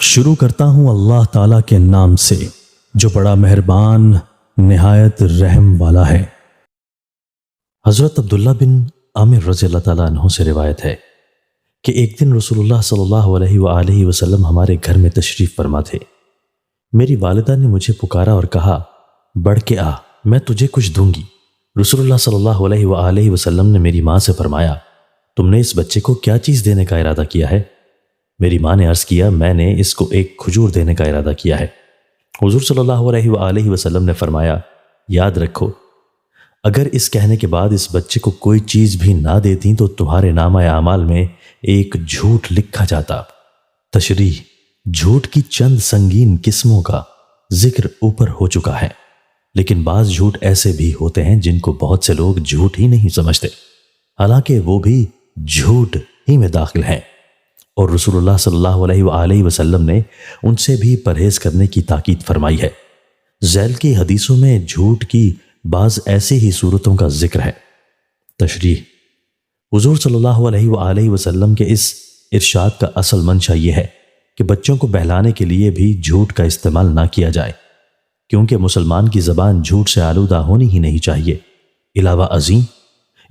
شروع کرتا ہوں اللہ تعالیٰ کے نام سے جو بڑا مہربان نہایت رحم والا ہے۔ حضرت عبداللہ بن عامر رضی اللہ تعالیٰ عنہ سے روایت ہے کہ ایک دن رسول اللہ صلی اللہ علیہ وآلہ وسلم ہمارے گھر میں تشریف فرما تھے۔ میری والدہ نے مجھے پکارا اور کہا، بڑھ کے آ، میں تجھے کچھ دوں گی۔ رسول اللہ صلی اللہ علیہ وآلہ وسلم نے میری ماں سے فرمایا، تم نے اس بچے کو کیا چیز دینے کا ارادہ کیا ہے؟ میری ماں نے عرض کیا، میں نے اس کو ایک کھجور دینے کا ارادہ کیا ہے۔ حضور صلی اللہ علیہ وآلہ وسلم نے فرمایا، یاد رکھو، اگر اس کہنے کے بعد اس بچے کو کوئی چیز بھی نہ دیتی تو تمہارے نامہ اعمال میں ایک جھوٹ لکھا جاتا۔ تشریح: جھوٹ کی چند سنگین قسموں کا ذکر اوپر ہو چکا ہے، لیکن بعض جھوٹ ایسے بھی ہوتے ہیں جن کو بہت سے لوگ جھوٹ ہی نہیں سمجھتے، حالانکہ وہ بھی جھوٹ ہی میں داخل ہیں، اور رسول اللہ صلی اللہ علیہ وآلہ وسلم نے ان سے بھی پرہیز کرنے کی تاکید فرمائی ہے۔ ذیل کی حدیثوں میں جھوٹ کی بعض ایسی ہی صورتوں کا ذکر ہے۔ تشریح: حضور صلی اللہ علیہ وآلہ وسلم کے اس ارشاد کا اصل منشا یہ ہے کہ بچوں کو بہلانے کے لیے بھی جھوٹ کا استعمال نہ کیا جائے، کیونکہ مسلمان کی زبان جھوٹ سے آلودہ ہونی ہی نہیں چاہیے۔ علاوہ ازیں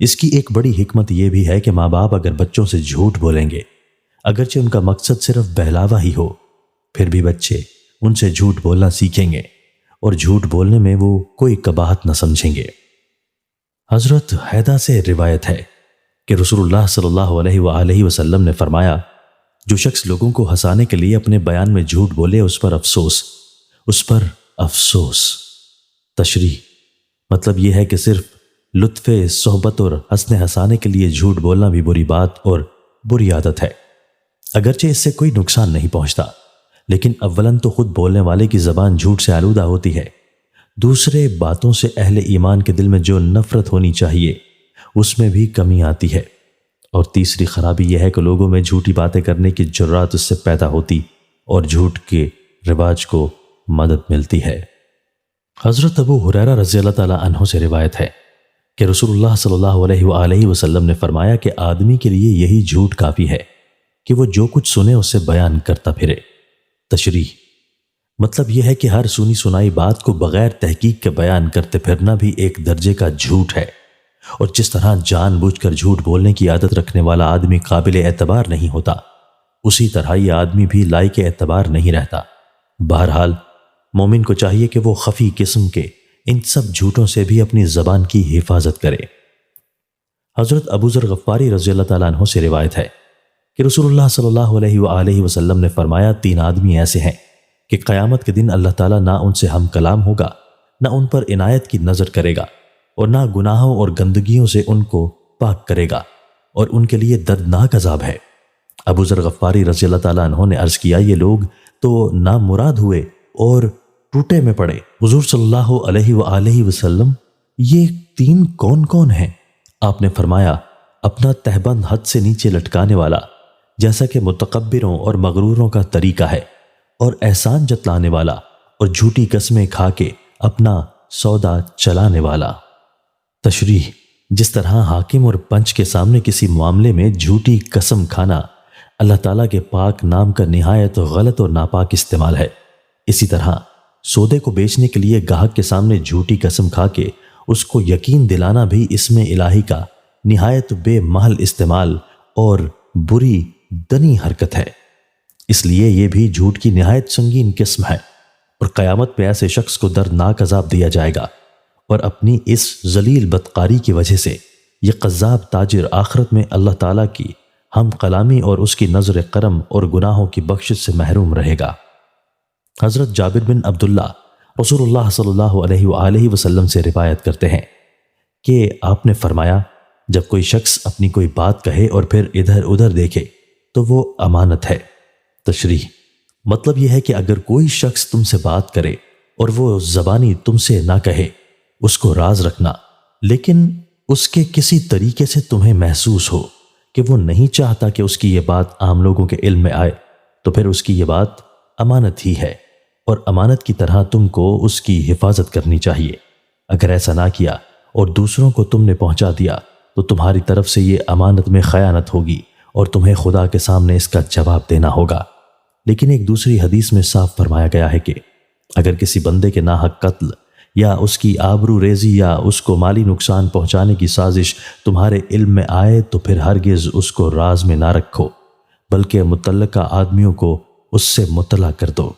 اس کی ایک بڑی حکمت یہ بھی ہے کہ ماں باپ اگر بچوں سے جھوٹ بولیں گے، اگرچہ ان کا مقصد صرف بہلاوا ہی ہو، پھر بھی بچے ان سے جھوٹ بولنا سیکھیں گے اور جھوٹ بولنے میں وہ کوئی قباحت نہ سمجھیں گے۔ حضرت حیدہ سے روایت ہے کہ رسول اللہ صلی اللہ علیہ وآلہ وسلم نے فرمایا، جو شخص لوگوں کو ہنسانے کے لیے اپنے بیان میں جھوٹ بولے اس پر افسوس، اس پر افسوس۔ تشریح: مطلب یہ ہے کہ صرف لطف صحبت اور ہنسنے ہنسانے کے لیے جھوٹ بولنا بھی بری بات اور بری عادت ہے، اگرچہ اس سے کوئی نقصان نہیں پہنچتا، لیکن اولاً تو خود بولنے والے کی زبان جھوٹ سے آلودہ ہوتی ہے، دوسرے باتوں سے اہل ایمان کے دل میں جو نفرت ہونی چاہیے اس میں بھی کمی آتی ہے، اور تیسری خرابی یہ ہے کہ لوگوں میں جھوٹی باتیں کرنے کی جرات اس سے پیدا ہوتی اور جھوٹ کے رواج کو مدد ملتی ہے۔ حضرت ابو ہریرہ رضی اللہ تعالیٰ عنہ سے روایت ہے کہ رسول اللہ صلی اللہ علیہ وآلہ وسلم نے فرمایا کہ آدمی کے لیے یہی جھوٹ کافی ہے کہ وہ جو کچھ سنے اسے بیان کرتا پھرے۔ تشریح: مطلب یہ ہے کہ ہر سنی سنائی بات کو بغیر تحقیق کے بیان کرتے پھرنا بھی ایک درجے کا جھوٹ ہے، اور جس طرح جان بوجھ کر جھوٹ بولنے کی عادت رکھنے والا آدمی قابل اعتبار نہیں ہوتا، اسی طرح یہ آدمی بھی لائق اعتبار نہیں رہتا۔ بہرحال مومن کو چاہیے کہ وہ خفی قسم کے ان سب جھوٹوں سے بھی اپنی زبان کی حفاظت کرے۔ حضرت ابو ذر غفاری رضی اللہ تعالیٰ عنہ سے روایت ہے کہ رسول اللہ صلی اللہ علیہ وآلہ وسلم نے فرمایا، 3 آدمی ایسے ہیں کہ قیامت کے دن اللہ تعالیٰ نہ ان سے ہم کلام ہوگا، نہ ان پر عنایت کی نظر کرے گا، اور نہ گناہوں اور گندگیوں سے ان کو پاک کرے گا، اور ان کے لیے دردناک عذاب ہے۔ ابو ذر غفاری رضی اللہ تعالیٰ عنہ نے عرض کیا، یہ لوگ تو نامراد ہوئے اور ٹوٹے میں پڑے۔ حضور صلی اللہ علیہ وآلہ وسلم، یہ 3 کون کون ہیں؟ آپ نے فرمایا، اپنا تہبند حد سے نیچے لٹکانے والا، جیسا کہ متکبروں اور مغروروں کا طریقہ ہے، اور احسان جتلانے والا، اور جھوٹی قسمیں کھا کے اپنا سودا چلانے والا۔ تشریح: جس طرح حاکم اور پنچ کے سامنے کسی معاملے میں جھوٹی قسم کھانا اللہ تعالیٰ کے پاک نام کا نہایت غلط اور ناپاک استعمال ہے، اسی طرح سودے کو بیچنے کے لیے گاہک کے سامنے جھوٹی قسم کھا کے اس کو یقین دلانا بھی اسم الہی کا نہایت بے محل استعمال اور بری دنی حرکت ہے۔ اس لیے یہ بھی جھوٹ کی نہایت سنگین قسم ہے، اور قیامت میں ایسے شخص کو دردناک عذاب دیا جائے گا، اور اپنی اس ذلیل بدکاری کی وجہ سے یہ قذاب تاجر آخرت میں اللہ تعالیٰ کی ہم کلامی اور اس کی نظر کرم اور گناہوں کی بخشش سے محروم رہے گا۔ حضرت جابر بن عبداللہ رسول اللہ صلی اللہ علیہ وآلہ وسلم سے روایت کرتے ہیں کہ آپ نے فرمایا، جب کوئی شخص اپنی کوئی بات کہے اور پھر ادھر ادھر دیکھے تو وہ امانت ہے۔ تشریح: مطلب یہ ہے کہ اگر کوئی شخص تم سے بات کرے اور وہ زبانی تم سے نہ کہے، اس کو راز رکھنا، لیکن اس کے کسی طریقے سے تمہیں محسوس ہو کہ وہ نہیں چاہتا کہ اس کی یہ بات عام لوگوں کے علم میں آئے، تو پھر اس کی یہ بات امانت ہی ہے، اور امانت کی طرح تم کو اس کی حفاظت کرنی چاہیے۔ اگر ایسا نہ کیا اور دوسروں کو تم نے پہنچا دیا تو تمہاری طرف سے یہ امانت میں خیانت ہوگی اور تمہیں خدا کے سامنے اس کا جواب دینا ہوگا۔ لیکن ایک دوسری حدیث میں صاف فرمایا گیا ہے کہ اگر کسی بندے کے ناحق قتل یا اس کی آبرو ریزی یا اس کو مالی نقصان پہنچانے کی سازش تمہارے علم میں آئے تو پھر ہرگز اس کو راز میں نہ رکھو، بلکہ متعلقہ آدمیوں کو اس سے مطلع کر دو۔